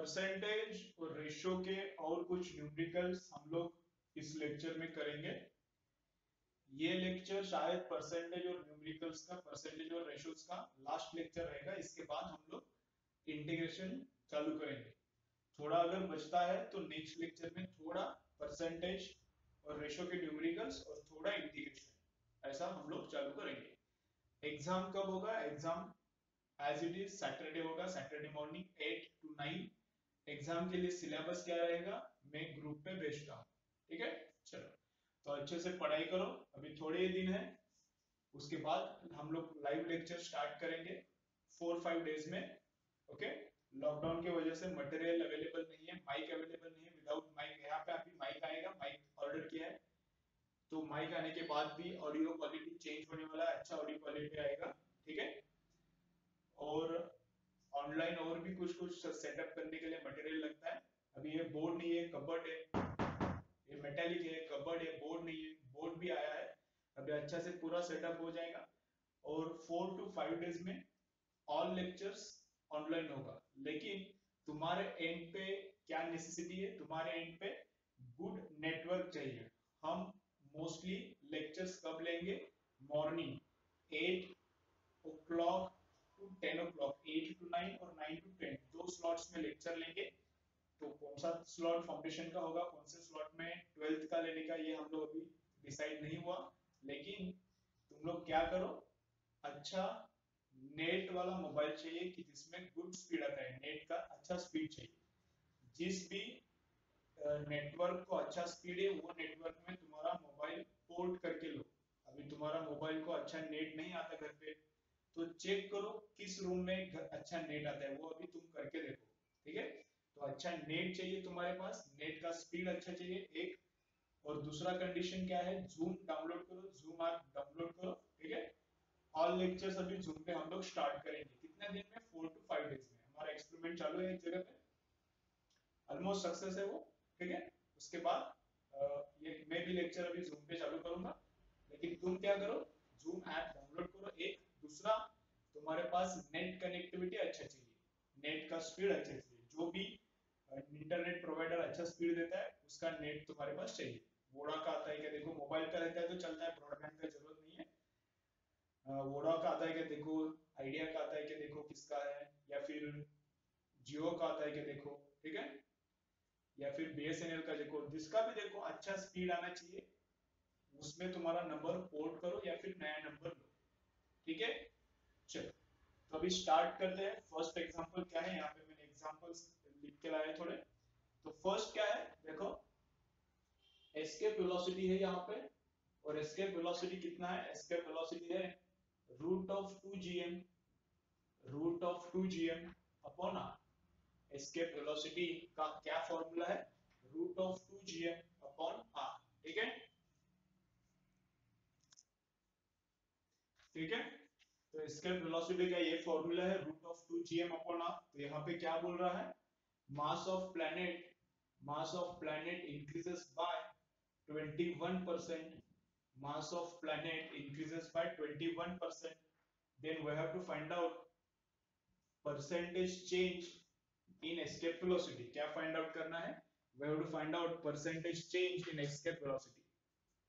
Percentage और ratio के और कुछ न्यूमेरिकल्स हम लोग इस लेक्चर में करेंगे। ये लेक्चर शायद परसेंटेज और न्यूमेरिकल्स का, परसेंटेज और रेशोस का लास्ट लेक्चर रहेगा। इसके बाद हम लोग इंटीग्रेशन चालू करेंगे। थोड़ा अगर बचता है तो नेक्स्ट लेक्चर में थोड़ा परसेंटेज और रेशो के न्यूमेरिकल्स और थोड़ा इंटीग्रेशन, ऐसा हम लोग चालू करेंगे। एग्जाम कब होगा? Exam as it is Saturday होगा, सैटरडे मॉर्निंग 8 to 9। एग्जाम के लिए सिलेबस क्या रहेगा मैं ग्रुप पे भेजता हूँ, ठीक है। चलो, तो अच्छे से पढ़ाई करो, अभी थोड़े ही दिन है, उसके बाद हम लोग लाइव लेक्चर स्टार्ट करेंगे 4-5 डेज में। ओके, लॉकडाउन की वजह से मटेरियल अवेलेबल नहीं है, माइक अवेलेबल नहीं है, विदाउट माइक यहाँ पे अभी माइक आएगा, माइक ऑर्डर किया है, तो माइक आने के बाद भी ऑडियो क्वालिटी चेंज होने वाला है, अच्छा ऑडियो क्वालिटी आएगा, ठीक है। और ऑनलाइन और भी कुछ कुछ सेटअप करने के लिए मटेरियल लगता है। अभी ये बोर्ड नहीं है, कबर्ड है, ये मेटालिक है, कबर्ड है, बोर्ड नहीं है, बोर्ड भी आया है, अभी अच्छा से पूरा सेटअप हो जाएगा। और 4 to 5 डेज में ऑल लेक्चर्स ऑनलाइन होगा। लेकिन तुम्हारे एंड पे क्या नेसेसिटी है? तुम्हारे एंड पे गुड नेटवर्क चाहिए। हम मोस्टली लेक्चर्स कब लेंगे? Morning 8 o'clock to 10 o'clock, 8 to 9 और 9 to 10, दो स्लॉट्स में लेक्चर लेंगे। तो कौन सा स्लॉट फाउंडेशन का होगा, कौन से स्लॉट में 12th का लेने का, ये हम लोग अभी डिसाइड नहीं हुआ। लेकिन तुम लोग क्या करो, अच्छा नेट वाला मोबाइल चाहिए कि जिसमें गुड स्पीड आता है, नेट का अच्छा स्पीड चाहिए। जिस भी नेटवर्क को अच्छा स्पीड है वो नेटवर्क में तुम्हारा मोबाइल पोर्ट करके लो। अभी तुम्हारा मोबाइल को अच्छा नेट नहीं आता घर पे, तो चेक करो किस रूम में अच्छा नेट आता है, वो अभी तुम करके देखो, ठीक है। तो अच्छा नेट चाहिए तुम्हारे पास, नेट का स्पीड अच्छा चाहिए एक। और दूसरा कंडीशन क्या है? जूम डाउनलोड करो, जूम ऐप डाउनलोड करो, ठीक है। ऑल लेक्चर्स अभी जूम पे हम लोग स्टार्ट करेंगे, कितने दिन में? 4 to 5 डेज में। हमारा एक्सपेरिमेंट चालू है एक जगह पे, ऑलमोस्ट सक्सेस है वो, ठीक है। उसके बाद ये मैं भी लेक्चर अभी जूम पे चालू करूंगा। लेकिन तुम क्या करो, जूम ऐप डाउनलोड करो एक। दूसरा, तुम्हारे पास नेट कनेक्टिविटी अच्छा चाहिए, नेट का स्पीड अच्छा चाहिए। जो भी इंटरनेट प्रोवाइडर अच्छा स्पीड देता है उसका नेट तुम्हारे पास चाहिए। वोडा का आता है क्या देखो, मोबाइल का रहता है तो चलता है, ब्रॉडबैंड का जरूरत नहीं है। वोडा का आता है क्या देखो, आइडिया का आता है क्या देखो किसका है, या फिर जियो का आता है क्या देखो, ठीक है। या फिर बीएसएनएल का देखो, जिसका भी देखो अच्छा स्पीड आना चाहिए, उसमें तुम्हारा नंबर पोर्ट करो या फिर नया नंबर लो, ठीक है। चलो, तो अभी स्टार्ट करते हैं। फर्स्ट एग्जांपल क्या है, यहाँ पे मैंने एग्जांपल्स लिख के लाए थोड़े। तो फर्स्ट क्या है देखो, एस्केप वेलोसिटी है यहाँ पे, और एस्केप वेलोसिटी कितना है? एस्केप वेलोसिटी है root of 2gm, root of 2gm अपॉन आर। एस्केप वेलोसिटी का क्या फॉर्मूला है? रूट ऑफ 2gm अपॉन आर, ठीक है, ठीक है। तो एस्केप वेलोसिटी का ये फॉर्मूला है रूट ऑफ 2gm अपॉन आर। तो यहाँ पे क्या बोल रहा है? Mass of planet increases by 21%, mass of planet increases by 21%, then we have to find out percentage change in escape velocity। क्या फाइंड आउट करना है? we have to find out percentage change in escape velocity,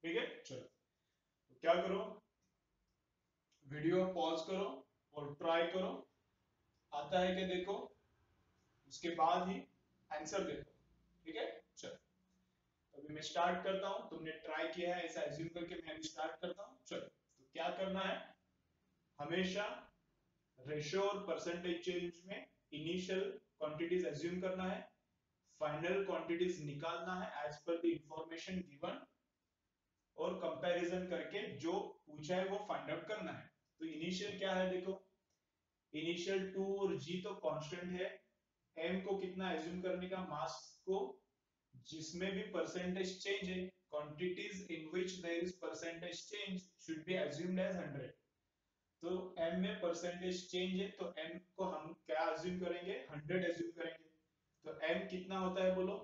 ठीक है। चलो, तो क्या करो, video pause करो और ट्राई करो, आता है क्या देखो, उसके बाद ही आंसर देखो, ठीक है। चलो, तो अभी मैं स्टार्ट करता हूं, तुमने ट्राई किया है ऐसा एज्यूम करके मैं अभी स्टार्ट करता हूं। चलो, तो क्या करना है, हमेशा रेशियो और परसेंटेज चेंज में इनिशियल क्वांटिटीज एज्यूम करना है, फाइनल क्वांटिटीज निकालना है as per the information given, और कंपैरिजन करके जो पूछा है वो फाइंड आउट करना है। तो इनिशियल क्या है देखो, इनिशियल 2 और g तो कांस्टेंट है, m को कितना एज्यूम करने का, मास को जिसमें भी परसेंटेज चेंज है, quantities in which there is percentage change should be assumed as 100। तो m में परसेंटेज चेंज है तो m को हम क्या एज्यूम करेंगे? 100 एज्यूम करेंगे। तो m कितना होता है बोलो?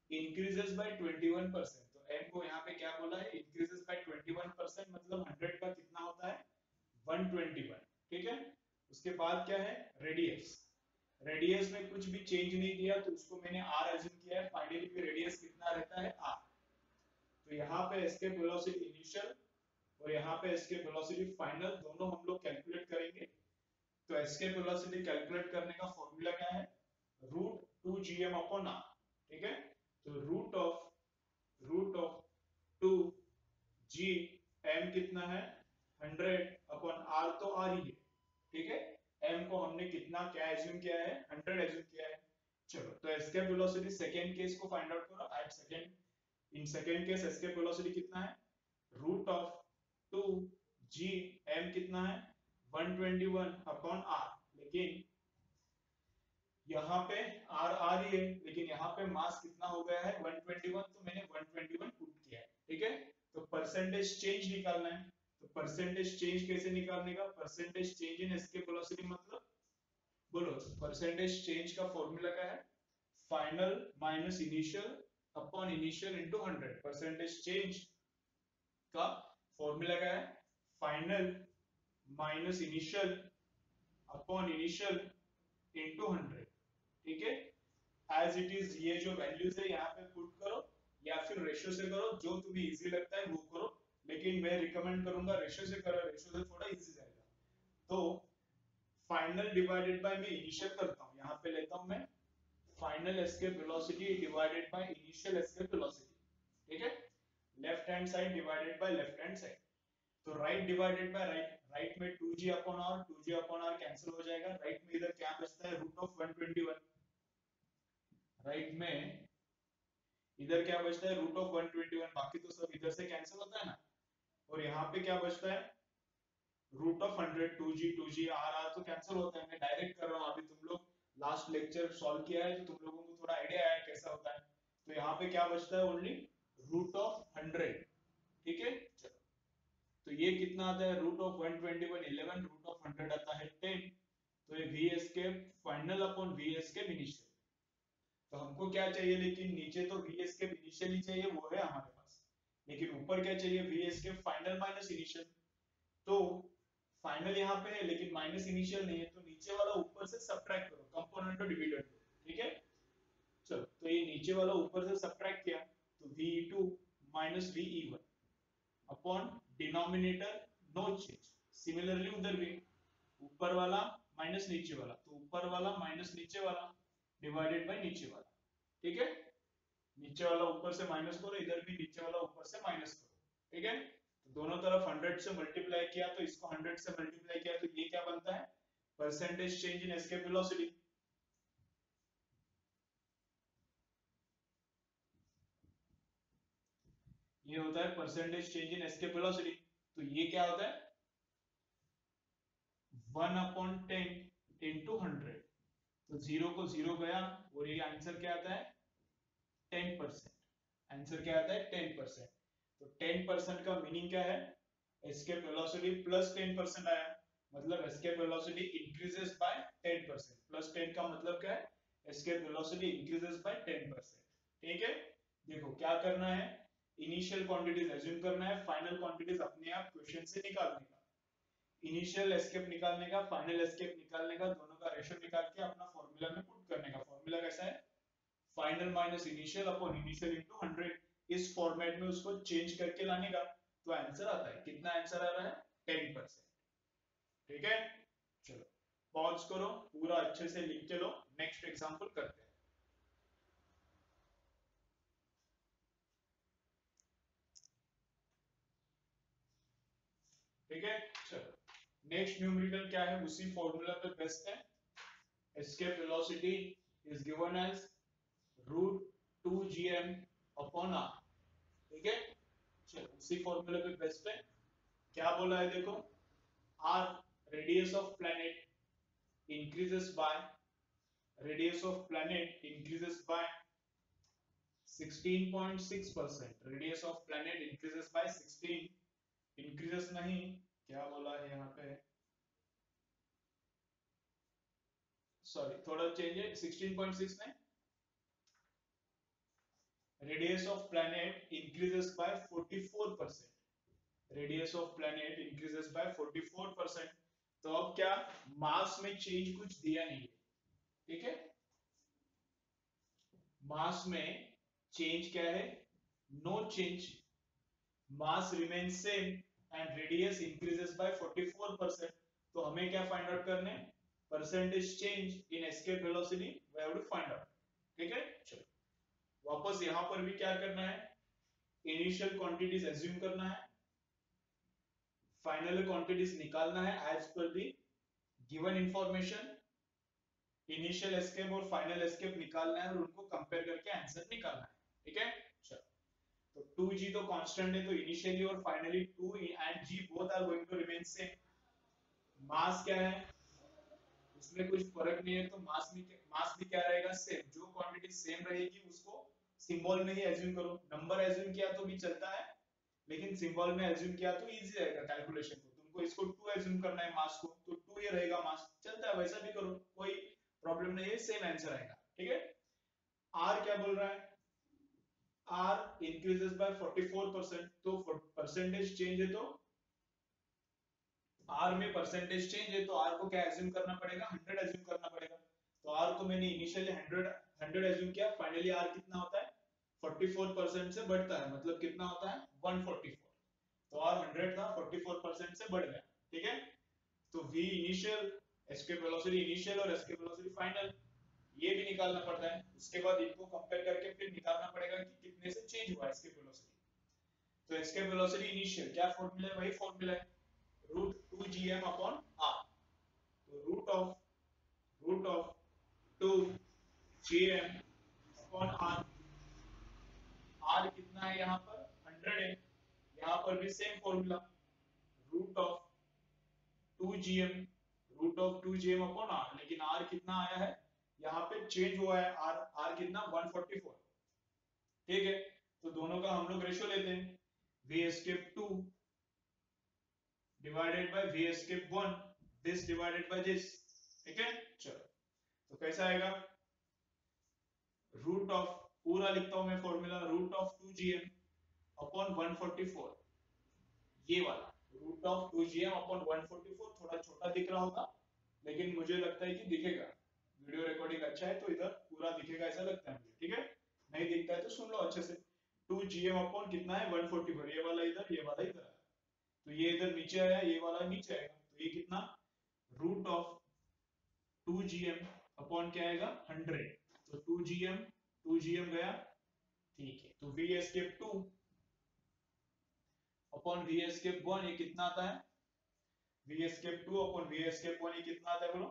Increases by 21%। तो m को यहाँ पे क्या बोला है? इंक्रीजेस बाय 21%, मतलब 100 का कितना होता है? 121, ठीक है। उसके बाद क्या है? रेडियस। रेडियस में कुछ भी चेंज नहीं किया तो उसको मैंने आर एज्यूम किया है, फाइनली भी रेडियस कितना रहता है आर। तो यहाँ पे एस्केप वेलोसिटी इनिशियल और यहाँ पे एस्केप वेलोसिटी फाइनल दोनों हम लोग कैलकुलेट करेंगे। तो एस्केप वेलोसिटी कैलकुलेट करने का फॉर्मूला क्या है, रूट 2gm अपॉन आर, ठीक है। तो रूट ऑफ 2g m कितना है 100 अपॉन r, तो r ही है, ठीक है। m को हमने कितना क्या एज्यूम किया है 100 एज्यूम किया है। चलो तो एस्केप वेलोसिटी सेकंड केस को फाइंड आउट करो। At second in second case escape velocity कितना है, रूट ऑफ 2g m कितना है 121 अपॉन r, लेकिन यहाँ पे r आ रही है लेकिन यहाँ पे मास कितना हो गया है 121, तो मैंने 121 पुट किया है, ठीक है। तो परसेंटेज चेंज निकालना है, तो परसेंटेज चेंज कैसे निकालने का, percentage change in escape velocity मतलब बोलो, परसेंटेज चेंज का फॉर्मूला क्या है, final minus initial upon initial into 100। Percentage change का फॉर्मूला क्या है, final minus initial upon initial into 100, ठीक है। एज इट इज ये जो वैल्यूज है यहाँ पे पुट करो या फिर रेशियो से करो, जो तुम्हें इजी लगता है वो करो, लेकिन मैं रिकमेंड करूंगा रेशियो से करो, रेशियो से थोड़ा इजी जाएगा। तो फाइनल डिवाइडेड बाय मैं इनिशियल करता हूँ, यहाँ पे लेता हूँ मैं final escape velocity divided by initial escape velocity, ठीक है। Left hand side divided by left hand side, तो right divided by right, right में 2g upon r, 2g upon r cancel हो जाएगा, राइट में इधर क्या बचता है रूट ऑफ 121, राइट में इधर क्या बचता है रूट ऑफ 121, बाकी तो सब इधर से कैंसिल होता है ना। और यहाँ पे क्या बचता है root of 100, 2g r r तो कैंसिल होता है। मैं डायरेक्ट कर रहा हूँ, अभी तुम लोग लास्ट लेक्चर सॉल्व किया है तो तुम लोगों को थोड़ा आइडिया आया कैसा होता है। तो यहाँ पे क्या बचता है ओनली रूट ऑफ 100, ठीक है। चलो तो ये कितना आता है रूट ऑफ 121 11, रूट ऑफ 100 आता है 10, तो ये V escape final upon V escape initial. तो हमको क्या चाहिए, लेकिन नीचे तो वी एस्केप इनिशियल ही चाहिए, वो है हमारे पास, लेकिन ऊपर क्या चाहिए V escape final minus initial. तो फाइनल यहाँ पे है लेकिन माइनस इनिशियल नहीं है, तो नीचे वाला ऊपर से सब्ट्रैक्ट करो, कंपोनेंट को डिविडेंड करो, ठीक है। चलो तो ये नीचे वाला ऊपर से सब्ट्रैक्ट किया तो ve2 minus ve1 upon denominator no change, similarly उधर भी ऊपर वाला माइनस नीचे वाला, तो ऊपर वाला माइनस नीचे वाला डिवाइडेड बाय नीचे वाला, ठीक है। नीचे वाला ऊपर से माइनस करो, इधर भी नीचे वाला ऊपर से माइनस करो, ठीक है। तो दोनों तरफ 100 से मल्टीप्लाई किया तो इसको 100 से मल्टीप्लाई किया तो ये क्या बनता है percentage change in escape velocity. ये होता है percentage change in escape velocity. तो ये क्या होता है 1/10 इंटू 100, तो 0 को 0 गया और ये आंसर क्या आता है 10%। आंसर क्या आता है 10%। तो 10% का मीनिंग क्या है, एस्केप वेलोसिटी प्लस 10% आया, मतलब escape velocity increases by 10%, plus 10 का मतलब क्या है एस्केप वेलोसिटी इंक्रीजेस बाय 10%, ठीक है। देखो क्या करना है, इनिशियल क्वांटिटीज एज्यूम करना है, फाइनल क्वांटिटीज अपने आप क्वेश्चन से निकालने का, इनिशियल एस्केप निकालने का, फाइनल एस्केप निकालने का, दोनों का रेशियो निकाल के अपना फॉर्मूला में पुट करने का। फॉर्मूला कैसा है final minus initial upon initial into 100, इस फॉर्मेट में उसको चेंज करके लाने का, तो आंसर आता है कितना, आंसर आ रहा है 10%, ठीक है। चलो पॉज करो, पूरा अच्छे से लिख के लो, नेक्स्ट एग्जांपल करते हैं, ठीक है। चलो नेक्स्ट न्यूमेरिकल क्या है, उसी फॉर्मूला पे बेस्ड है, escape velocity is given as root 2gm upon r, ठीक है। चलो उसी फॉर्मूले पे बेस्ड है, क्या बोला है देखो, r radius of planet increases by radius of planet increases by 16.6%, radius of planet increases by 16, increases नहीं क्या बोला है यहाँ पे, सॉरी थोड़ा चेंज है 16.6 में, radius of planet increases by 44%, radius of planet increases by 44%। तो अब क्या मास में चेंज कुछ दिया नहीं है, ठीक है। मास में चेंज क्या है? No change, mass remain same and radius increases by 44%। तो हमें क्या फाइंड आउट करने? Percentage change in escape velocity we have to find out. ठीक है, चलो वापस यहां पर भी क्या करना है? इनिशियल क्वांटिटीज एज्यूम करना है, फाइनल क्वांटिटीज निकालना है as per the given information. Initial escape और फाइनल एस्केप निकालना है और उनको कंपेयर करके आंसर निकालना है। ठीक है, चलो तो 2g तो कांस्टेंट है, तो इनिशियली और finally 2 and g both are going to remain same. Mass क्या है? इसमें कुछ फर्क नहीं है, तो मास भी क्या रहेगा? सेम। जो क्वांटिटी सेम रहेगी उसको सिंबल में ही एज्यूम करो। नंबर एज्यूम किया तो भी चलता है, लेकिन सिंबल में एज्यूम किया तो इजी रहेगा कैलकुलेशन को। तुमको इसको 2 एज्यूम करना है मास को, तो 2 ये रहेगा मास, चलता है, वैसा भी करो, कोई प्रॉब्लम नहीं है, सेम आंसर आएगा। ठीक है। आर क्या बोल रहा है? आर इंक्रीजेस बाय 44%, तो परसेंटेज चेंज है, तो आर में परसेंटेज चेंज है, तो आर को क्या एज्यूम करना पड़ेगा? 100 एज्यूम करना पड़ेगा। तो आर को मैंने इनिशियली 100 एज्यूम किया, फाइनली आर कितना होता है? 44% से बढ़ता है, मतलब कितना होता है? 144। तो आर 100 था, 44% से बढ़ गया। ठीक है, तो v initial, escape velocity initial और एस्केप वेलोसिटी फाइनल, ये भी निकालना पड़ता है। उसके बाद इनको कंपेयर करके फिर निकालना पड़ेगा कि कितने से चेंज हुआ एस्केप वेलोसिटी। तो एस्केप वेलोसिटी इनिशियल क्या फॉर्मूला है? वही फॉर्मूला है, √2gm अपॉन r। तो root of 2gm upon r। r कितना है यहाँ पर? 100 है। यहाँ पर भी same formula, root of 2gm, root of 2gm upon r। लेकिन r कितना आया है? यहाँ पे चेंज हुआ है, r कितना? 144। ठीक है, तो दोनों का हम लोग रेशियो लेते हैं, v escape 2 divided by v escape 1, this divided by this. ठीक है, चलो तो कैसा आएगा? रूट ऑफ, पूरा लिखता हूं मैं formula, root of 2gm upon 144, ये वाला रूट ऑफ 2gm अपॉन 144। थोड़ा छोटा दिख रहा होगा, लेकिन मुझे लगता है कि दिखेगा, वीडियो रिकॉर्डिंग अच्छा है तो इधर पूरा दिखेगा ऐसा लगता है मुझे। ठीक है, नहीं दिखता है तो सुन लो अच्छे से। 2gm अपॉन कितना है? 144, ये वाला इधर, ये वाला इधर, तो ये इधर नीचे आया, ये वाला नीचे आएगा, तो ये कितना? रूट ऑफ 2gm अपॉन क्या आएगा? 100। तो 2gm गया, ठीक है, तो v escape 2 upon v escape 1, ये कितना आता है? v escape 2 upon v escape 1, ये कितना आता है बोलो?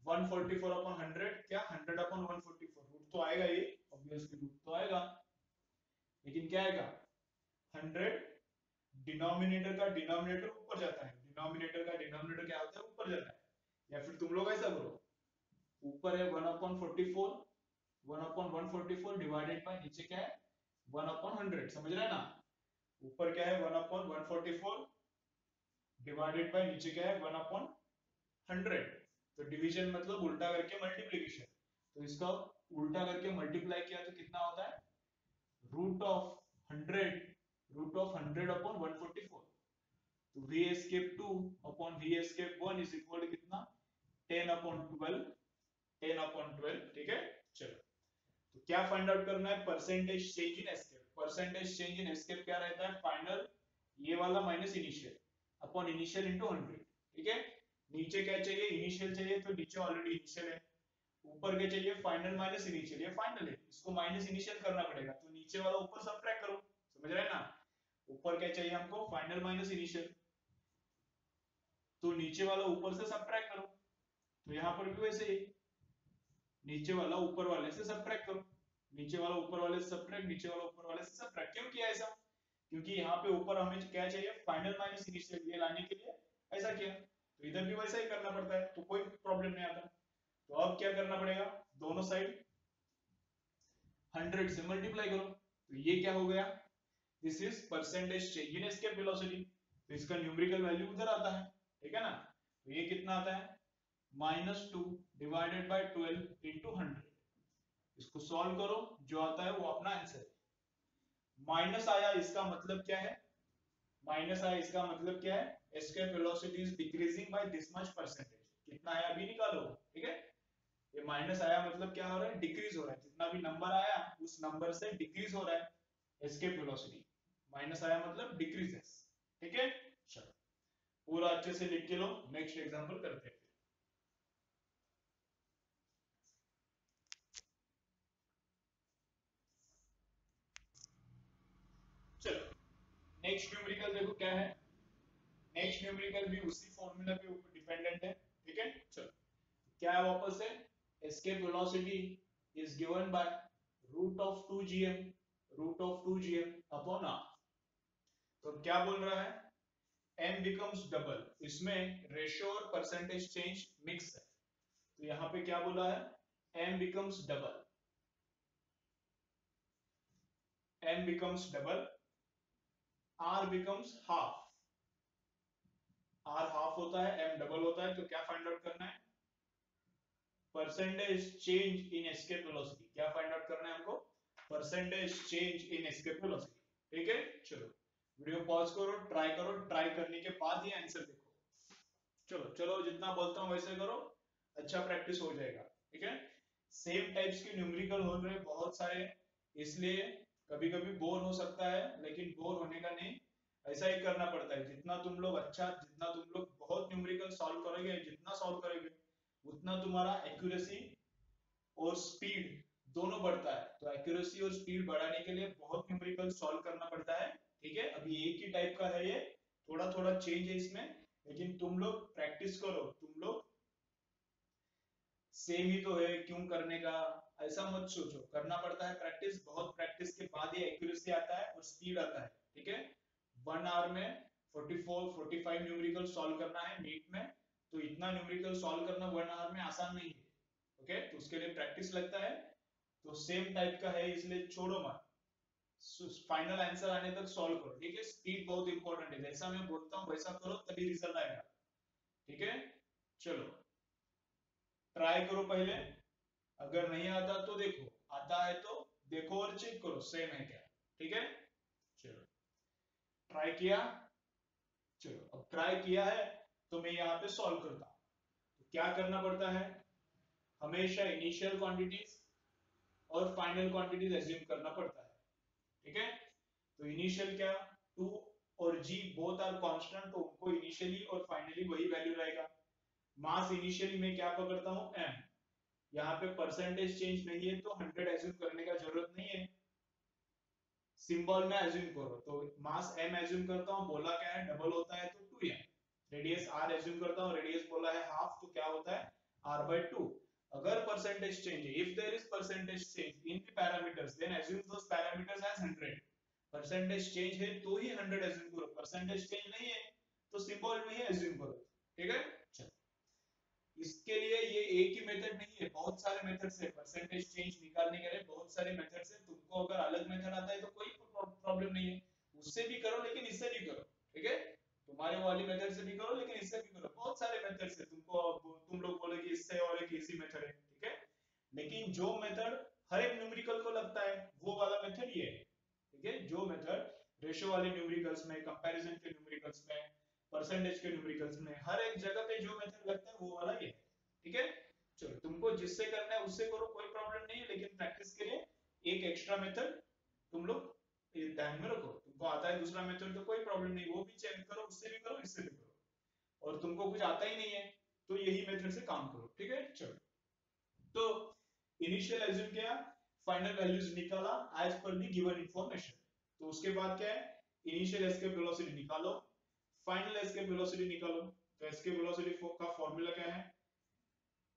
144 अपॉन 100, क्या 100 अपॉन 144, रूट तो आएगा, ये ऑब्वियसली रूट तो आएगा, लेकिन क्या आएगा? 100, डिनोमिनेटर का डिनोमिनेटर ऊपर जाता है, डिनोमिनेटर का डिनोमिनेटर क्या होता है? ऊपर जाता है। या फिर तुम लोग ऐसा करो, ऊपर है 1/44, 1/144 डिवाइडेड बाय नीचे क्या है? 1/100, समझ रहे हैं ना? ऊपर क्या है? 1/144 डिवाइडेड बाय नीचे क्या है? 1/100। तो डिवीजन मतलब उल्टा करके मल्टीप्लिकेशन, तो इसका उल्टा करके मल्टीप्लाई किया तो कितना होता है? Root of 100, root of 100 upon 144। तो v escape 2 upon v escape 1 is equal to कितना? 10 अपॉन 12, 10 अपॉन 12। ठीक है, चलो तो क्या फाइंड आउट करना है? Percentage change in escape. Percentage change in escape क्या रहता है? फाइनल, ये वाला minus initial upon initial into 100। ठीक है, नीचे क्या चाहिए? इनिशियल चाहिए, तो नीचे ऑलरेडी इनिशियल है। ऊपर क्या चाहिए? फाइनल माइनस इनिशियल, ये फाइनल है, इसको माइनस इनिशियल करना पड़ेगा, तो नीचे वाला ऊपर सबट्रैक्ट करो, समझ रहे हैं ना? ऊपर क्या चाहिए हमको? फाइनल माइनस इनिशियल, तो नीचे वाला ऊपर से सबट्रैक्ट करो। तो यहाँ पर भी वैसे ही, नीचे वाला ऊपर वाले से सबट्रैक्ट करो, नीचे वाला ऊपर वाले से सबट्रैक्ट, नीचे वाला ऊपर वाले से सबट्रैक्ट। क्यों किया ऐसा? क्योंकि यहाँ पे ऊपर हमें क्या चाहिए? फाइनल माइनस इनिशियल, ये लाने के लिए ऐसा किया। तो इधर भी वैसा ही करना पड़ता है, तो कोई प्रॉब्लम नहीं आता। तो अब क्या करना पड़ेगा? दोनों साइड 100 से मल्टीप्लाई करो, तो ये क्या हो गया? This is percentage change in escape velocity, तो इसका न्यूमेरिकल वैल्यू उधर आता है। ठीक है ना? तो ये कितना आता है? -2 डिवाइडेड बाय 12 इंटू 100। इसको सॉल्व करो, जो आता है वो अपना आंसर है। माइनस आया, इसका मतलब क्या है? माइनस आया, इसका मतलब क्या है? Escape velocity is decreasing by this much percentage. कितना है अभी निकालो, ठीक है? ये माइनस आया मतलब क्या हो रहा है, डिक्रीज हो रहा है, जितना भी नंबर आया उस नंबर से डिक्रीज हो रहा है एस्केप वेलोसिटी। माइनस आया मतलब डिक्रीजेस। ठीक है, चलो पूरा अच्छे से लिख के लो, नेक्स्ट एग्जांपल करते हैं। चलो नेक्स्ट न्यूमेरिकल देखो क्या है। नेक्स्ट न्यूमेरिकल भी उसी फॉर्मूला पे ऊपर डिपेंडेंट है। ठीक है, चलो क्या है वापस से, escape velocity is given by root of 2gm, root of 2gm upon r। तो क्या बोल रहा है, m बिकम्स डबल, इसमें रेशियो और परसेंटेज चेंज मिक्स है, तो यहां पे क्या बोला है, m becomes double, m becomes double, r becomes half, r half होता है m डबल होता है, तो क्या फाइंड आउट करना है, percentage change in escape velocity, क्या फाइंड आउट करना है हमको, percentage change in escape velocity. ठीक है, चलो वीडियो पॉज करो, ट्राई करो, ट्राई करने के बाद ही आंसर देखो। चलो चलो जितना बोलता हूँ वैसे करो, अच्छा प्रैक्टिस हो जाएगा। ठीक है, सेम टाइप्स के न्यूमेरिकल हो रहे बहुत सारे, इसलिए कभी कभी बोर हो सकता है, लेकिन बोर होने का नहीं, ऐसा ही करना पड़ता है। जितना तुम लोग अच्छा, जितना तुम लोग बहुत न्यूमेरिकल सॉल्व करोगे, जितना सॉल्व करोगे उतना तुम्हारा एक्यूरेसी और स्पीड दोनों बढ़ता है। तो एक्यूरेसी और स्पीड बढ़ाने के लिए बहुत न्यूमेरिकल सॉल्व करना पड़ता है। ठीक है, अभी एक ही टाइप का है ये, थोड़ा थोड़ा चेंज है इसमें, लेकिन तुम लोग प्रैक्टिस करो, तुम लोग सेम ही तो है क्यों करने का, ऐसा मत सोचो, करना पड़ता है प्रैक्टिस, बहुत प्रैक्टिस के बाद ये एक्यूरेसी आता है और स्पीड आता है। ठीक है, 1 आवर में 44-45 न्यूमेरिकल सॉल्व करना है नीट में, तो इतना न्यूमेरिकल सॉल्व करना 1 आवर में आसान नहीं है। ओके, तो उसके लिए प्रैक्टिस लगता है, तो सेम टाइप का है इसलिए छोड़ो मत, फाइनल आंसर आने तक सॉल्व करो। ठीक है, स्पीड बहुत इंपॉर्टेंट है, जैसा मैं बोलता हूँ वैसा करो तभी रिजल्ट आएगा। ठीक है, चलो ट्राई करो पहले, अगर नहीं आता तो देखो, आता है तो देखो और चेक करो सेम है क्या। ठीक है, चलो ट्राई किया, चलो अब ट्राई किया है तो मैं यहाँ पे सॉल्व करता हूँ। तो क्या करना पड़ता है, हमेशा इनिशियल क्वांटिटीज और फाइनल क्वांटिटीज एज्यूम करना पड़ता है। ठीक है, तो इनिशियल क्या, 2 और g बोथ आर कांस्टेंट, तो उनको इनिशियली और फाइनली वही वैल्यू रहेगा। मास इनिशियली में क्या पकड़ता हूँ, m, यहाँ पे परसेंटेज चेंज नहीं है तो 100 एज्यूम करने का जरूरत नहीं है, सिंबल में एज्यूम करो, तो मास m एज्यूम करता हूँ, बोला क्या है डबल होता है तो 2m, रेडियस r एज्यूम करता हूँ, रेडियस बोला है हाफ, तो क्या होता है r/2। अगर परसेंटेज चेंज है, if there is percentage change in the parameters then assume those parameters as 100, percentage change है तो ही 100 एज्यूम करो, परसेंटेज चेंज नहीं है तो सिंबल में ही एज्यूम करो। ठीक है, चलो इसके लिए ये एक ही मेथड नहीं है, बहुत सारे मेथड्स है परसेंटेज चेंज निकालने के लिए, बहुत सारे मेथड्स है, तुमको अगर अलग मेथड आता है तो कोई प्रॉब्लम नहीं है, उससे भी करो लेकिन इससे भी करो। ठीक है, तुम्हारे वाली मेथड से भी करो लेकिन इससे भी करो, बहुत सारे मेथड्स है, तुमको तुम लोग बोले कि इससे और एक इजी मेथड है। ठीक है, लेकिन जो मेथड हर एक न्यूमेरिकल को लगता है वो वाला मेथड ये है। ठीक है, जो मेथड रेशियो वाले न्यूमेरिकल्स में, कंपैरिजन के न्यूमेरिकल्स में, परसेंटेज के न्यूमेरिकल्स में, हर एक जगह पे जो मेथड लगता है वो वाला ये है। ठीक है, चलो तुमको जिससे करना है उससे करो, कोई प्रॉब्लम नहीं है, लेकिन प्रैक्टिस के लिए एक एक्स्ट्रा मेथड तुम लोग ध्यान में रखो, तुमको आता है दूसरा मेथड तो कोई प्रॉब्लम नहीं, वो भी चेक करो, उससे भी करो इससे भी करो, और तुमको कुछ आता ही नहीं है तो यही मेथड से काम करो। ठीक है, चलो तो इनिशियल एज्यूम किया, फाइनल वैल्यूज निकाला as per the given information, तो उसके बाद क्या है, इनिशियल एस्केप वेलोसिटी निकालो, फाइनल एस्केप वेलोसिटी निकालो। तो एस्केप वेलोसिटी का फॉर्मूला क्या है,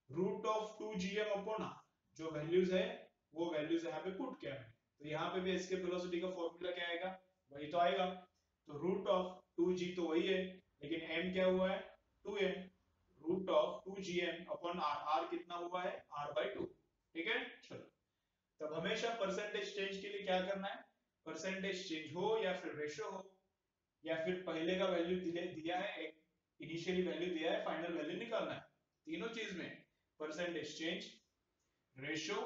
root of 2gm upon r, जो वैल्यूज है वो वैल्यूज यहाँ पे पुट किया मैंने, तो यहाँ पे भी एस्केप वेलोसिटी का फॉर्मूला क्या आएगा, वही तो आएगा, तो रूट ऑफ 2g तो वही है, लेकिन m क्या हुआ है 2m, root of 2gm upon r, r कितना हुआ है r/2। ठीक है, चलो तब हमेशा परसेंटेज चेंज के लिए क्या करना है, परसेंटेज चेंज हो या फिर रेशियो हो, या फिर पहले का वैल्यू दिया है, एक इनिशियली वैल्यू दिया है, फाइनल वैल्यू निकालना है, तीनों चीज में परसेंटेज चेंज, रेशियो,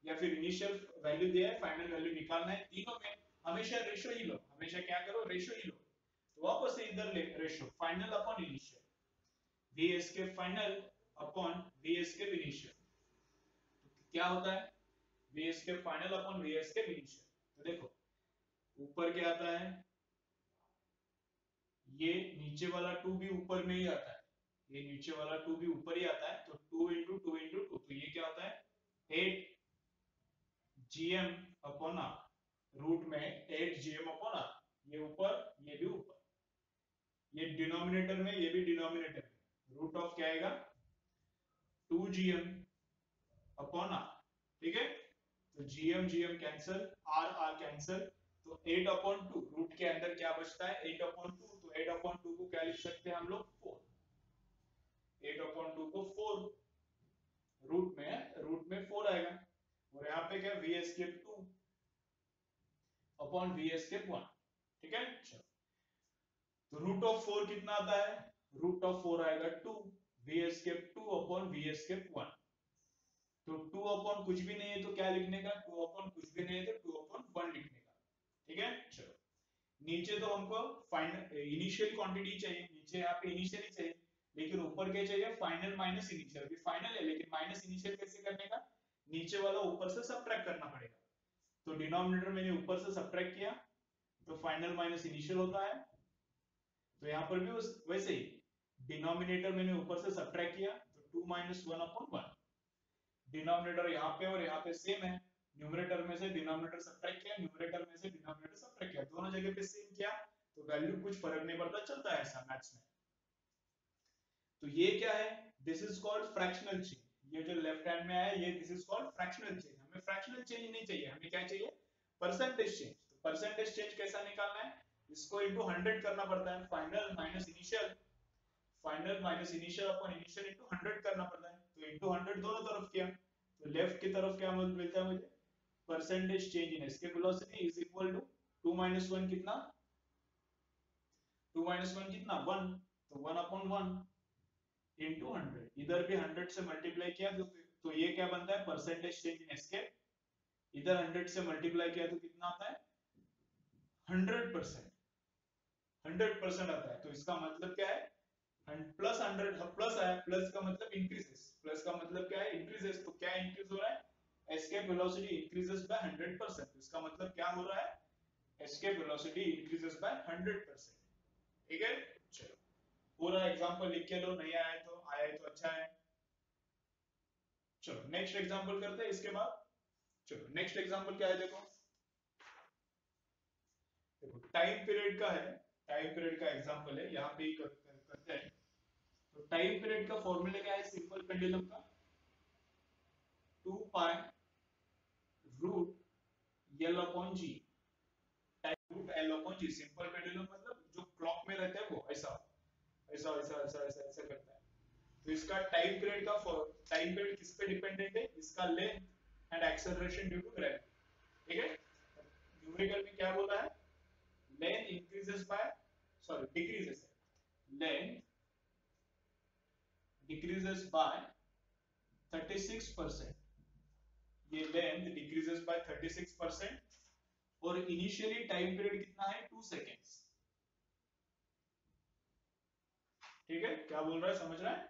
या फिर इनिशियल वैल्यू दिया है, फाइनल वैल्यू निकालना है, तीनों में हमेशा रेशियो ही लो, हमेशा क्या करो रेशियो ही लो। तो वापस से इधर ले ratio, final upon initial, V escape final upon V escape initial, क्या होता है, V escape final upon V escape initial. तो देखो ऊपर क्या आता है, ये नीचे वाला 2 भी ऊपर में ही आता है, ये नीचे वाला 2 भी ऊपर ही आता है, तो 2 इंटू 2 इंटू 2, तो ये क्या होता है 8 gm अपॉन आर, रूट में 8 gm अपॉन आर, ये ऊपर ये भी ऊपर, ये डिनोमिनेटर में ये भी डिनोमिनेटर में, रूट ऑफ क्या आएगा 2gm अपॉन आर, ठीक है। तो gm gm cancel, r r cancel, तो 8 अपॉन 2, रूट के अंदर क्या बचता है 8 अपॉन 2, तो 8 अपॉन 2 को क्या लिख सकते हैं हम लोग 4, 8 अपॉन 2 को 4, रूट में 4 आएगा, और यहाँ पे क्या V escape 2 upon V escape 1, ठीक है। चलो तो रूट ऑफ 4 कितना आता है, रूट ऑफ 4 आएगा 2, V escape 2 upon V escape 1, तो 2 अपॉन कुछ भी नहीं है तो क्या लिखने का, 2 अपॉन कुछ भी नहीं है तो 2 अपॉन 1 लिखने का, ठीक है। चलो नीचे तो हमको फाइनल इनिशियल क्वांटिटी चाहिए, नीचे यहाँ पे इनिशियल ही चाहिए, लेकिन ऊपर क्या चाहिए फाइनल माइनस इनिशियल, भी फाइनल है लेकिन माइनस इनिशियल कैसे करने का, नीचे वाला ऊपर से सबट्रैक्ट करना पड़ेगा, तो डिनोमिनेटर मैंने ऊपर से सबट्रैक्ट किया तो फाइनल माइनस इनिशियल होता है, तो यहाँ पर भी उस वैसे ही डिनोमिनेटर मैंने ऊपर से सबट्रैक्ट किया तो 2 माइनस 1 अपॉन 1, डिनोमिनेटर यहाँ पे और यहाँ पे सेम है, न्यूमरेटर में से डिनोमिनेटर सबट्रैक्ट किया, न्यूमरेटर में से डिनोमिनेटर सबट्रैक्ट किया, दोनों जगह पे सेम किया, तो वैल्यू कुछ फर्क नहीं पड़ता, चलता है ऐसा मैथ्स में। तो ये क्या है, this is called fractional change, ये जो लेफ्ट हैंड में आया ये this is called fractional change, हमें फ्रैक्शनल चेंज नहीं चाहिए, हमें क्या चाहिए परसेंटेज चेंज। तो परसेंटेज चेंज कैसा निकालना है, इसको इनटू 100 करना पड़ता है, final minus initial, final minus initial upon initial into 100 करना पड़ता है, तो इनटू 100 दोनों तरफ किया, तो लेफ्ट की तरफ क्या मिलता है मुझे, percentage change in escape velocity is equal to 2 minus 1 कितना, 2 माइनस 1 कितना 1, तो 1 अपॉन 1 इनटू 100, इधर भी 100 से मल्टीप्लाई किया तो ये क्या बनता है परसेंटेज चेंज इन एस्केप, इधर 100 से मल्टीप्लाई किया तो कितना आता है 100%, 100% आता है, तो इसका मतलब क्या है प्लस 100, प्लस आया, प्लस का मतलब इंक्रीजेस, प्लस का मतलब क्या है इंक्रीजेस, तो क्या इंक्रीज हो रहा है एस्केप वेलोसिटी इंक्रीजेस बाय 100%, तो इसका मतलब क्या हो रहा है एस्केप वेलोसिटी इंक्रीजेस बाय 100%, ठीक है। चलो पूरा एग्जांपल लिख के लो, नहीं आया तो अच्छा है। चलो नेक्स्ट एग्जांपल करते हैं इसके बाद, चलो नेक्स्ट एग्जांपल क्या है देखो, देखो टाइम पीरियड का है, टाइम पीरियड का एग्जांपल है, यहाँ पे ही करते हैं। तो टाइम पीरियड का फॉर्मूला क्या है सिंपल पेंडुलम का, 2 पाई रूट एल अपॉन जी, टाइम रूट एल अपॉन जी, सिंपल पेंडुलम मतलब जो क्लॉक में रहता है वो ऐसा ऐसा ऐसा ऐसा ऐसा ऐसा करता है, तो इसका टाइम पीरियड का टाइम पीरियड किस पे डिपेंडेंट है, इसका length and acceleration due to gravity, ठीक है। न्यूमेरिकल में क्या बोला है, length increases by, sorry decreases, length decreases by 36%, ये लेंथ डिक्रीजेस बाय 36%, और इनिशियली टाइम पीरियड कितना है 2 सेकेंड्स, ठीक है। क्या बोल रहा है समझ रहा है,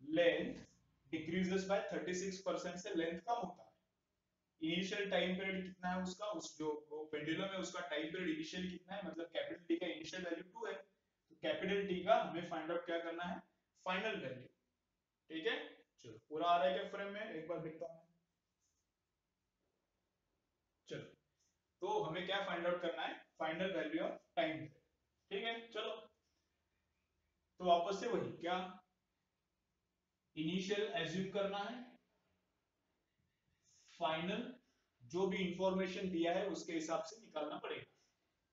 लेंथ डिक्रीजेस बाय 36% से लेंथ कम होता है, इनिशियल टाइम पीरियड कितना है उसका, उस जो वो पेंडुलम है उसका टाइम पीरियड इनिशियल कितना है, मतलब कैपिटल टी का इनिशियल वैल्यू 2 है, तो कैपिटल टी का हमें फाइंड आउट क्या करना है फाइनल वैल्यू, ठीक है। चलो पूरा आ रहा है क्या फ्रेम में, एक बार देखता हूं, चलो तो हमें क्या फाइंड आउट करना है final value of time period, ठीक है। चलो तो वापस से वही क्या, इनिशियल एज्यूम करना है, फाइनल जो भी इंफॉर्मेशन दिया है उसके हिसाब से निकालना पड़ेगा,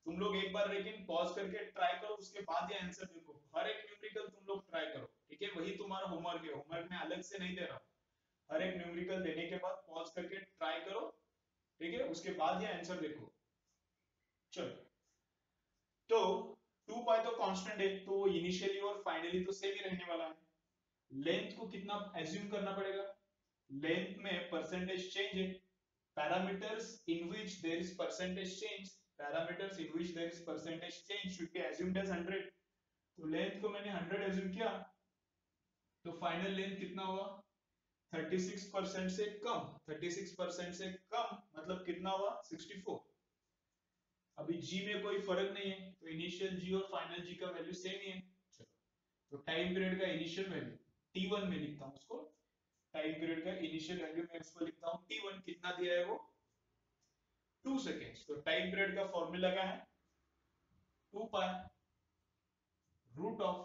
तुम लोग एक बार लेकिन पॉज करके ट्राई करो, उसके बाद ये आंसर देखो, हर एक न्यूमेरिकल तुम लोग ट्राई करो, ठीक है, वही तुम्हारा होमवर्क है, होमवर्क में अलग से नहीं दे रहा हूं, हर एक न्यूमेरिकल देने के बाद पॉज करके ट्राई करो, ठीक है, उसके बाद ये आंसर देखो। चलो तो 2 पाई तो कांस्टेंट है, तो इनिशियली और फाइनली तो सेम ही रहने वाला है, लेंथ को कितना एज्यूम करना पड़ेगा, लेंथ में परसेंटेज चेंज है, parameters in which there is percentage change, parameters in which there is percentage change should be assumed as 100, तो लेंथ को मैंने 100 एज्यूम किया, तो फाइनल लेंथ कितना हुआ 36% से कम, 36% से कम मतलब कितना हुआ 64। अभी जी में कोई फर्क नहीं है तो इनिशियल जी और फाइनल जी का वैल्यू सेम ही है। चलो तो टाइम पीरियड का इनिशियल वैल्यू t1 में लिखता हूं उसको, टाइम पीरियड का इनिशियल वैल्यू मैं उसको लिखता हूं t1, कितना दिया है वो 2 सेकेंड्स। तो टाइम पीरियड का फॉर्मूला क्या है 2 पाई रूट ऑफ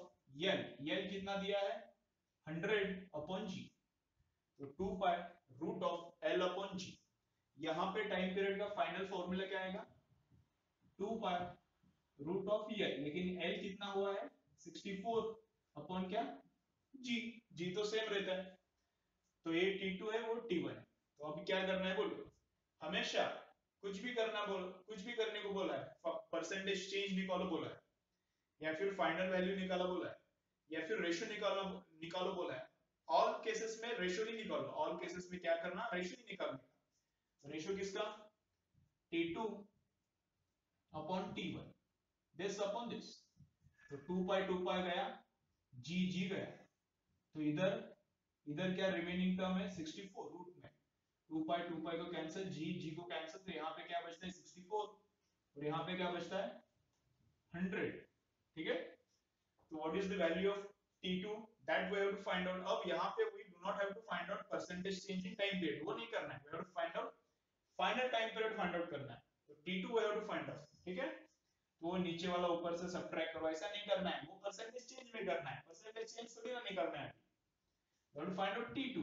एल कितना दिया है 100 अपॉन जी, तो 2 pi root of L upon g. यहां पे टाइम पीरियड का फाइनल फॉर्मूला क्या आएगा 2 पाई रूट ऑफ एल, लेकिन एल कितना हुआ है 64 अपॉन क्या जी, जी तो सेम रहता है, तो ये t2 है वो t1 है। तो अभी क्या करना है बोलो, हमेशा कुछ भी करना बोलो, कुछ भी करने को बोला है, परसेंटेज चेंज निकालो बोला है, या फिर फाइनल वैल्यू निकालो बोला है, या फिर रेशियो निकालो निकालो बोला है। ऑल केसेस में रेशियो नहीं निकालो, ऑल केसेस में क्या करना रेशियो नहीं निकालने का। रेशियो किसका t2 upon t1, this upon this, तो 2 पाई गया, जी गया, तो इधर इधर क्या रिमेनिंग टर्म है 64 रूट में, 2 पाई को कैंसिल, जी को कैंसिल, तो यहाँ पे क्या बचता है 64 और यहाँ पे क्या बचता है 100। ठीक है, तो what is the value of t2 that we have to find out. अब यहाँ पे we do not have to find out percentage change in time period, वो नहीं करना है, we have to find out final time period find out करना है, तो t2 we have to find out. ठीक है, तो वो नीचे वाला ऊपर से सब्ट्रैक्ट करो, ऐसा नहीं करना है, वो परसेंटेज चेंज में करना है, परसेंटेज चेंज थोड़ी ना निकालना है। We have to find out t2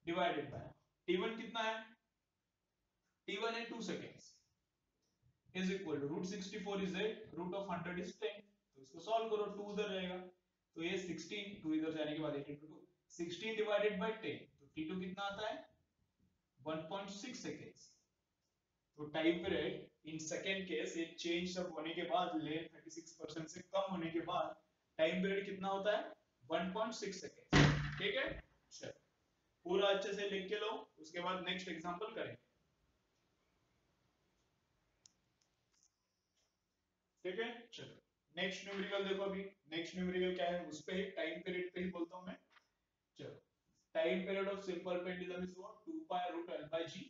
divided by t1 कितना है t1 है 2 seconds is equal to root 64 is 8, root of 100 is 10, तो इसको सॉल्व करो, 2 उधर रहेगा तो ये 16, 2 इधर जाने के बाद 8 into 2 16 डिवाइडेड बाय 10, तो t2 कितना आता है 1.6 सेकंड्स। तो time period in second case ये चेंज सब होने के बाद, लेंथ 36% से कम होने के बाद टाइम पीरियड कितना होता है 1.6 सेकंड। ठीक है, चलो पूरा अच्छे से लिख के लो, उसके बाद नेक्स्ट एग्जांपल करेंगे। ठीक है, चलो नेक्स्ट न्यूमेरिकल देखो। अभी नेक्स्ट न्यूमेरिकल क्या है, उस पे ही टाइम पीरियड पे ही बोलता हूं मैं। चलो time period of simple pendulum is what 2 pi root L by g.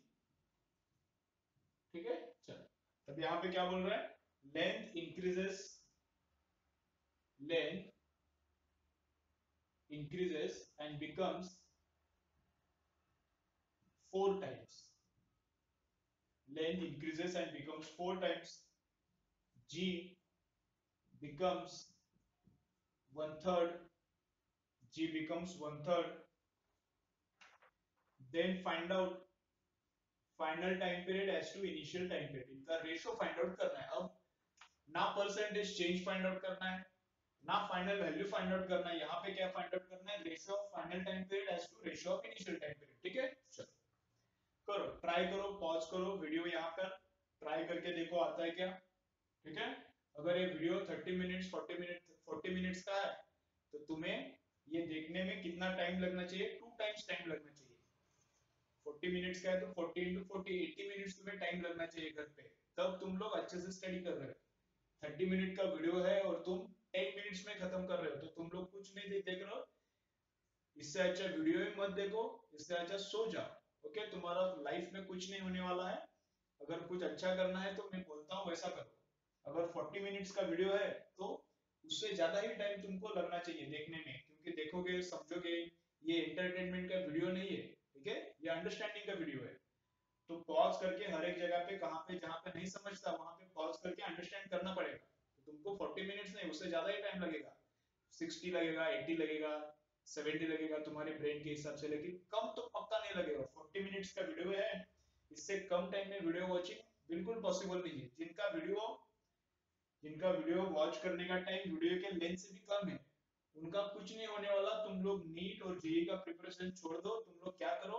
ठीक है, चलो तब यहाँ पे क्या बोल रहा है, length increases, length increases and becomes 4 times, length increases and becomes 4 times, g becomes 1/3, g becomes 1/3, then find out final time period as to initial time period, इनका रेशियो फाइंड आउट करना है। अब ना परसेंटेज चेंज फाइंड आउट करना है, ना final value find out करना है, यहाँ पे क्या फाइंड आउट करना है ratio of final time period as to ratio of initial time period. ठीक है, चलो करो, ट्राई करो, पॉज करो वीडियो, यहाँ पर ट्राई करके देखो आता है क्या। ठीक है, अगर ये वीडियो 30 मिनट्स 40 मिनट्स का है तो तुम्हें ये देखने में कितना टाइम लगना चाहिए 2 टाइम्स टाइम लगना चाहिए। 40 मिनट्स का है तो 40 into 40 80 मिनट्स तुम्हें टाइम लगना चाहिए घर पे, तब तुम लोग अच्छे से स्टडी कर रहे हो। 30 मिनट का वीडियो है और तुम 10 मिनट्स में खत्म कर रहे हो, तो तुम लोग कुछ नहीं देख रहे हो। इससे अच्छा वीडियो ही मत देखो, इससे अच्छा सो जाओ। ओके, तुम्हारा लाइफ में कुछ नहीं होने वाला है। अगर कुछ अच्छा करना है तो मैं बोलता हूँ वैसा करो। अगर 40 मिनट्स का वीडियो है तो उससे ज्यादा ही टाइम तुमको लगना चाहिए देखने में, क्योंकि देखोगे समझोगे ये एंटरटेनमेंट का वीडियो नहीं है, ठीक है, ये अंडरस्टैंडिंग का वीडियो है। तो पॉज करके हर एक जगह पे कहां पे जहां पे नहीं समझता वहां पे पॉज करके अंडरस्टैंड करना पड़ेगा। तो तुमको 40 मिनट्स नहीं, उससे ज्यादा ही टाइम लगेगा, 60 लगेगा, 80 लगेगा, 70 लगेगा तुम्हारे ब्रेन के हिसाब से, लेकिन कम तो पक्का नहीं लगेगा। 40 मिनट्स का वीडियो है, इससे कम टाइम में वीडियो वॉचिंग बिल्कुल पॉसिबल नहीं है। जिनका वीडियो वॉच करने का टाइम वीडियो के लेंथ से भी कम है, उनका कुछ नहीं होने वाला। तुम लोग नीट और जेईई का प्रिपरेशन छोड़ दो, तुम लोग क्या करो,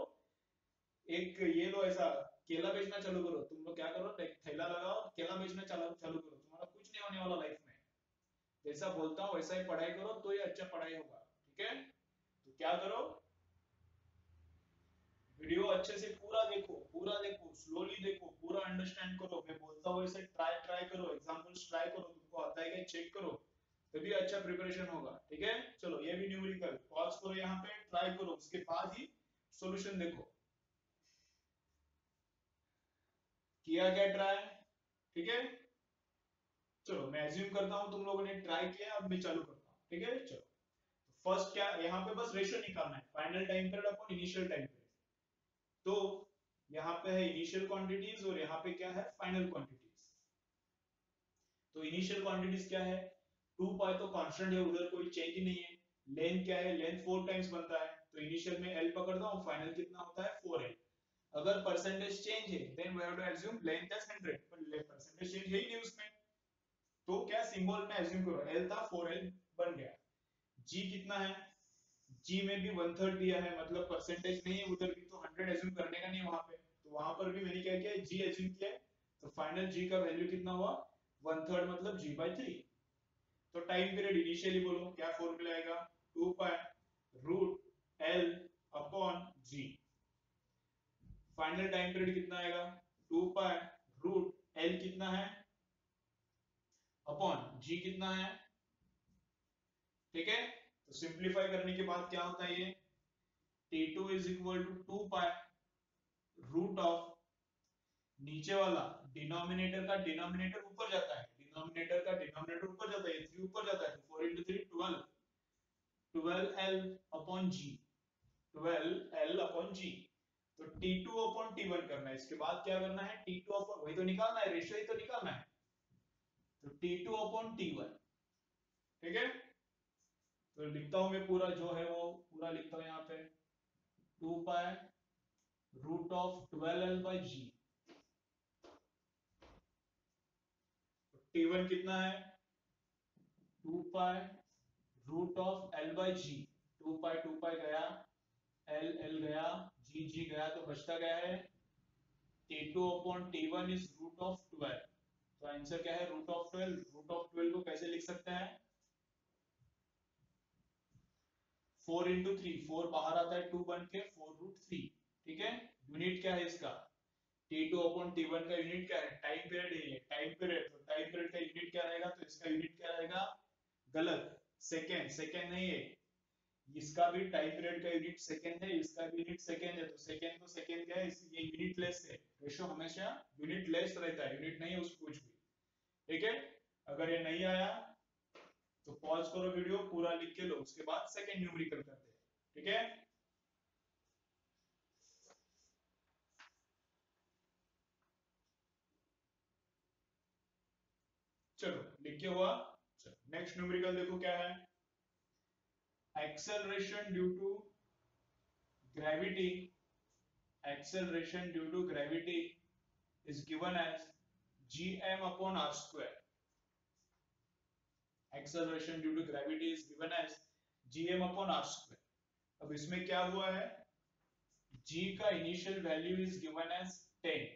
एक ये लो ऐसा केला बेचना चालू करो। तुम लोग क्या करो, थैला लगाओ, केला बेचना चालू चालू करो, तुम्हारा कुछ नहीं होने वाला लाइफ में। जैसा बोलता हूँ वैसा ही पढ़ाई करो तो ये अच्छा पढ़ाई होगा। ठीक है, तो क्या करो, वीडियो अच्छे से पूरा देखो, स्लोली देखो, पूरा अंडरस्टैंड करो। मैं बोलता हूँ वैसे ट्राई करो, एग्जांपल्स ट्राई करो, तुमको आता है क्या चेक करो, तभी अच्छा प्रिपरेशन होगा। ठीक है, चलो ये भी न्यूमेरिकल पॉज करो, यहाँ पे ट्राई करो, उसके बाद ही सॉल्यूशन देखो किया क्या ट्राई, ठीक है। चलो मैं एज्यूम करता हूं तुम लोगों ने ट्राई किया, अब मैं चालू करता हूं, ठीक है। चलो फर्स्ट क्या, यहाँ पे बस रेशियो निकालना है, final time period upon initial time period. तो यहाँ पे है इनिशियल क्वांटिटीज और यहाँ पे क्या है फाइनल क्वांटिटीज। तो इनिशियल क्वांटिटीज क्या है, 2 पाई तो कांस्टेंट है, उधर कोई चेंज ही नहीं है। लेंथ क्या है, लेंथ 4 टाइम्स बनता है, तो इनिशियल में L पकड़ता हूं, फाइनल कितना होता है 4L। अगर परसेंटेज चेंज है then we have to assume length as 100, पर परसेंटेज चेंज है ही नहीं उसमें, तो क्या सिंबल में अज्यूम करो, L था 4L बन गया। G कितना है, G में भी 1/3 दिया है, मतलब परसेंटेज नहीं है उधर भी, तो 100 अज्यूम करने का नहीं वहां पे, तो वहां पर भी मैंने क्या किया है G अज्यूम किया है, तो फाइनल G का वैल्यू कितना हुआ 1/3 मतलब G/3। तो टाइम पीरियड इनिशियली बोलो क्या फॉर्मूला आएगा, 2 pi root L upon G। Final time period कितना आएगा 2 पाई रूट L कितना है अपॉन G कितना है, ठीक है। तो सिंपलीफाई करने के बाद क्या होता है ये, T2 is equal to 2 pi root of, नीचे वाला डिनोमिनेटर का डिनोमिनेटर ऊपर जाता है, डिनोमिनेटर का डिनोमिनेटर ऊपर जाता है, 3 ऊपर जाता है, तो 4 into 3 12, 12L upon G, 12L upon G। तो T2 अपॉन T1 करना है, इसके बाद क्या करना है T2 अपॉन, वही तो निकालना है, रेशियो ही तो निकालना है, तो T2 अपॉन T1, ठीक है। तो लिखता हूं मैं पूरा जो है वो पूरा लिखता हूं यहाँ पे, 2 pi root of 12L by G। T1 कितना है 2 pi root of L by G, 2 pi गया, L गया, G गया, तो बचता गया है T2 upon T1 is root of 12। तो आंसर क्या है रूट ऑफ 12। रूट ऑफ 12 को कैसे लिख सकते हैं, 4 into 3, 4 बाहर आता है 2 बन के 4 रूट 3, ठीक है। यूनिट क्या है इसका, T2 अपॉन T1 का यूनिट क्या है, टाइम पीरियड है ये, टाइम पीरियड, तो टाइम पीरियड का यूनिट क्या रहेगा, तो इसका यूनिट क्या रहेगा, गलत, सेकेंड, सेकेंड नहीं है, इसका भी टाइम पीरियड का यूनिट सेकेंड है, इसका भी यूनिट सेकेंड है, तो सेकेंड तो सेकेंड क्या है, ये यूनिट लेस है, रेशियो हमेशा यूनिट लेस रहता है, यूनिट नहीं है उसको कुछ भी, ठीक है। अगर ये नहीं आया तो पॉज करो वीडियो, पूरा लिख के लो, उसके बाद सेकेंड न्यूमेरिकल करते हैं, ठीक है। चलो लिख के हुआ, चलो नेक्स्ट न्यूमेरिकल देखो क्या है, acceleration due to gravity, acceleration due to gravity is given as gm upon r square। acceleration due to gravity is given as gm upon r square। अब इसमें क्या हुआ है, g का initial value is given as 10,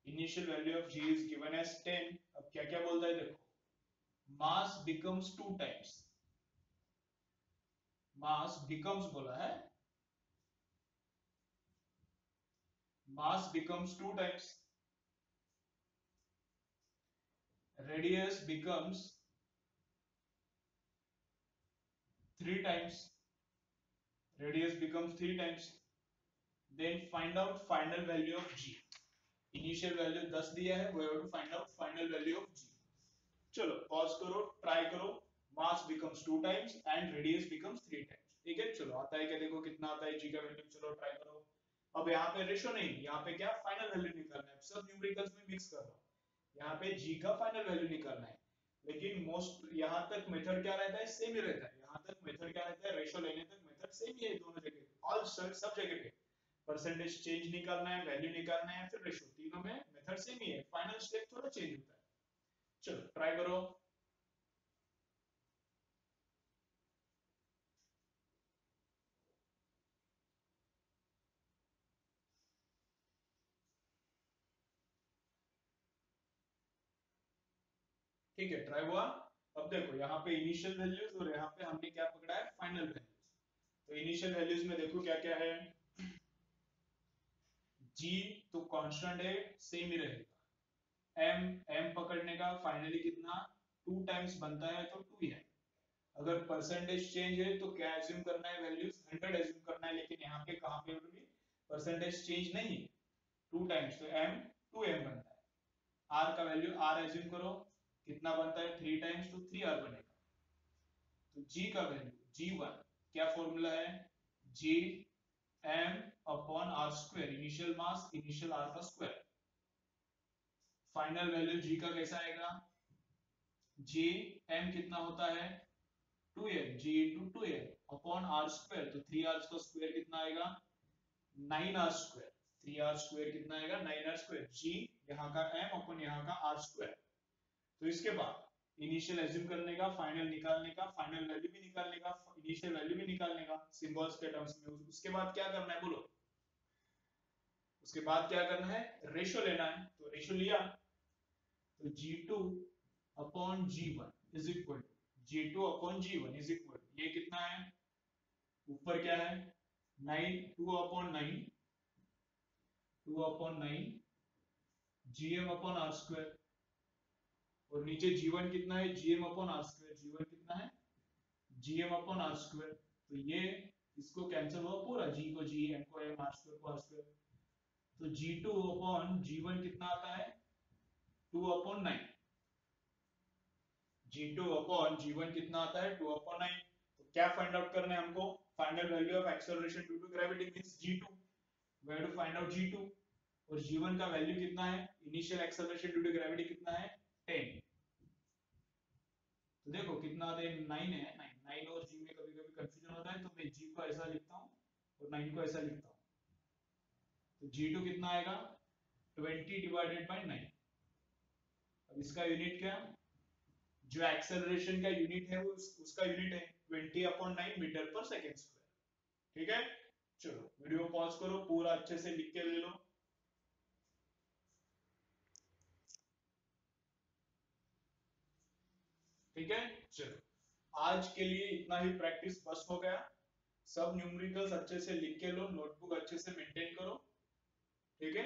initial value of g is given as 10। अब क्या क्या बोलता है देखो, mass becomes 2 times, mass becomes बोला है, mass becomes 2 times, radius becomes 3 times, radius becomes 3 times, then find out final value of g। Initial value 10 दिया है, we have to find out final value of g। चलो pause करो, try करो, mass becomes 2 times and radius becomes 3 times, ठीक है। चलो आता है क्या, देखो कितना आता है g का वैल्यू, चलो ट्राई करो। अब यहाँ पे रेशियो नहीं, यहाँ पे क्या फाइनल वैल्यू निकालना है, सब न्यूमेरिकल्स में मिक्स कर रहा हूँ, यहाँ पे g का फाइनल वैल्यू निकालना है, लेकिन मोस्ट यहाँ तक मेथड क्या रहता है, सेम ही रहता है, यहाँ तक मेथड क्या रहता है, रेशियो लेने तक मेथड सेम ही है दोनों जगह, ऑल सब जगह पे परसेंटेज चेंज निकालना है, वैल्यू निकालना है, फिर रेशियो, तीनों में मेथड सेम ही है, फाइनल स्टेप थोड़ा चेंज होता है। चलो ट्राई करो, ठीक है ट्राई हुआ। अब देखो यहाँ पे इनिशियल वैल्यूज और यहाँ पे हमने क्या पकड़ा है फाइनल वैल्यूज। तो इनिशियल वैल्यूज में देखो क्या क्या है, g तो कांस्टेंट है, सेम ही रहेगा, m पकड़ने का फाइनली कितना 2 टाइम्स बनता है, तो 2 ही है। अगर परसेंटेज चेंज है तो क्या एज्यूम करना है, वैल्यूज 100 एज्यूम करना है, लेकिन यहाँ पे कहाँ पे परसेंटेज चेंज नहीं है, 2 टाइम्स, तो m 2m बनता है। r का वैल्यू r एज्यूम करो, कितना बनता है 3 टाइम्स, तो 3r बनेगा। तो g का वैल्यू g1 क्या फॉर्मूला है, g m upon r square, initial mass initial r का स्क्वायर। फाइनल वैल्यू g का कैसा आएगा, g m कितना होता है 2m, g into 2m upon r square, तो 3r का स्क्वायर कितना आएगा 9r स्क्वायर, 3r स्क्वायर कितना आएगा 9r स्क्वायर, g यहाँ का m अपॉन यहाँ का r स्क्वायर। तो इसके बाद इनिशियल एज्यूम करने का, फाइनल निकालने का, फाइनल वैल्यू भी निकालने का, इनिशियल वैल्यू भी निकालने का सिंबल्स के टर्म्स में। उसके बाद क्या करना है बोलो, उसके बाद क्या करना है, रेशियो लेना है। तो रेशियो लिया, तो G2 upon G1 is equal to G2 upon G1 is equal, ये कितना है, ऊपर क्या है 9, 2 upon 9, 2 upon 9 GM upon R square, और नीचे G1 कितना है, GM upon R square, G1 कितना है GM अपॉन R स्क्वायर। तो ये इसको कैंसिल हुआ पूरा, G को G, M को M, R स्क्वायर को R स्क्वायर। तो G2 अपॉन G1 कितना आता है 2 अपॉन 9, G2 अपॉन G1 कितना आता है 2 अपॉन 9। तो क्या फाइंड आउट करना है हमको, final value of acceleration due to gravity means G2, we have to find out G2, और G1 का वैल्यू कितना है, initial acceleration due to gravity कितना है 10। तो देखो कितना आता है 9 है, 9 और G में कभी कभी कंफ्यूजन होता है, तो मैं G को ऐसा लिखता हूँ और 9 को ऐसा लिखता हूँ। तो G2 कितना आएगा 20 डिवाइडेड बाय 9। अब इसका यूनिट क्या, जो एक्सेलरेशन का यूनिट है वो उसका यूनिट है 20 अपॉन 9 मीटर पर सेकेंड स्क्वायर। ठीक है, चलो वीडियो पॉज करो, पूरा अच्छे से लिख के ले लो। ठीक है, चलो आज के लिए इतना ही प्रैक्टिस बस हो गया। सब न्यूमेरिकल्स अच्छे से लिख के लो, नोटबुक अच्छे से मेंटेन करो। ठीक है,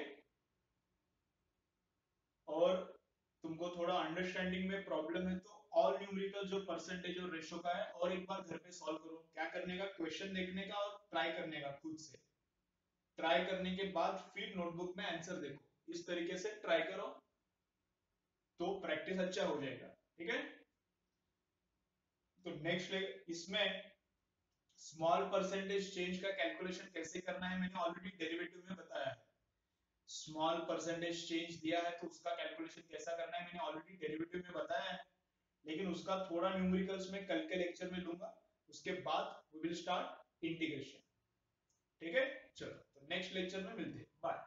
और तुमको थोड़ा अंडरस्टैंडिंग में प्रॉब्लम है तो ऑल न्यूमेरिकल जो परसेंटेज और रेशो का है और एक बार घर पे सॉल्व करो। क्या करने का, क्वेश्चन देखने का और ट्राई करने का, खुद से ट्राई करने के बाद फिर नोटबुक में आंसर देखो, इस तरीके से ट्राई करो तो प्रैक्टिस अच्छा हो जाएगा। ठीक है, तो नेक्स्ट इसमें स्मॉल परसेंटेज चेंज का कैलकुलेशन कैसे करना है मैंने ऑलरेडी डेरिवेटिव में बताया है। स्मॉल परसेंटेज चेंज दिया है तो उसका कैलकुलेशन कैसा करना है मैंने ऑलरेडी डेरिवेटिव में बताया है, लेकिन उसका थोड़ा न्यूमेरिकल्स में कल के लेक्चर में लूंगा, उसके बाद वी विल स्टार्ट इंटीग्रेशन। ठीक है, चलो तो नेक्स्ट लेक्चर में मिलते हैं, बाय।